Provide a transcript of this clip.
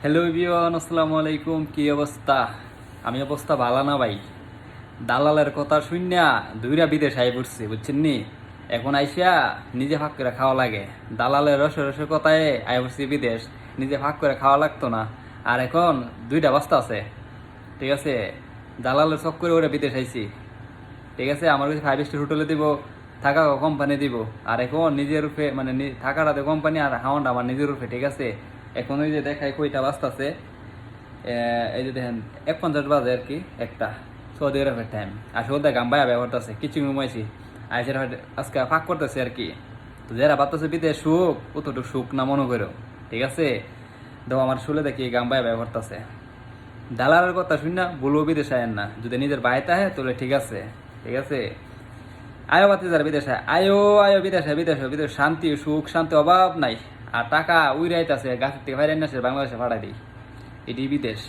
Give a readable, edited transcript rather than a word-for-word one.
Hello everyone, আসসালামু আলাইকুম। কি অবস্থা? আমি অবস্থা ভালো না ভাই। দালালের কথা শুনিয়া দুইরা বিদেশ আই পড়ছি, বুঝছেন নি? এখন আইসা নিজে ভাগ করে খাওয়া লাগে। দালালের রসে রসে কথায় আই পড়ছি বিদেশ, নিজে ভাগ করে খাওয়া লাগতো না। আর এখন দুইটা বস্তা আছে, ঠিক আছে? দালালের চক করে ওরা বিদেশ আইছি, ঠিক আছে? আমার কাছে 5 স্টার হোটেলে দিব, থাকা কোম্পানি দিব। আর এখন নিজের রূপে মানে থাকাটা কোম্পানি আর হাওয়াটা আমার নিজের রূপে, ঠিক আছে? এখন ওই যে দেখাই কইটা বাজতাছে, এই যে দেখেন 1:50 বাজে আর কি, একটা সৌদি আরবের টাইম। আর সৌদি গাম্বায়া ব্যবহার করতেছে, কিছু ঘুমাইছি আইসের আজকে ফাঁক করতেছে আর কি। তো যারা ভাবতেছে বিদেশ সুখ, অতটুকু সুখ না মনে করো, ঠিক আছে? তো আমার শুলে দেখি গাম্বায়া ব্যবহার করতেছে। দালালের কথা শুন না বলবো বিদেশ আয়েন না, যদি নিজের বাড়িতে আহে তাহলে ঠিক আছে, ঠিক আছে? আয়ো বাতি যারা বিদেশে, আয়ো আয়ো বিদেশে, বিদেশে বিদেশ শান্তি সুখ শান্তি অভাব নাই। আর টাকা উইরাইতেছে গাছের থেকে বাইরে বাংলাদেশে ভাড়া দিই, এটি বিদেশ।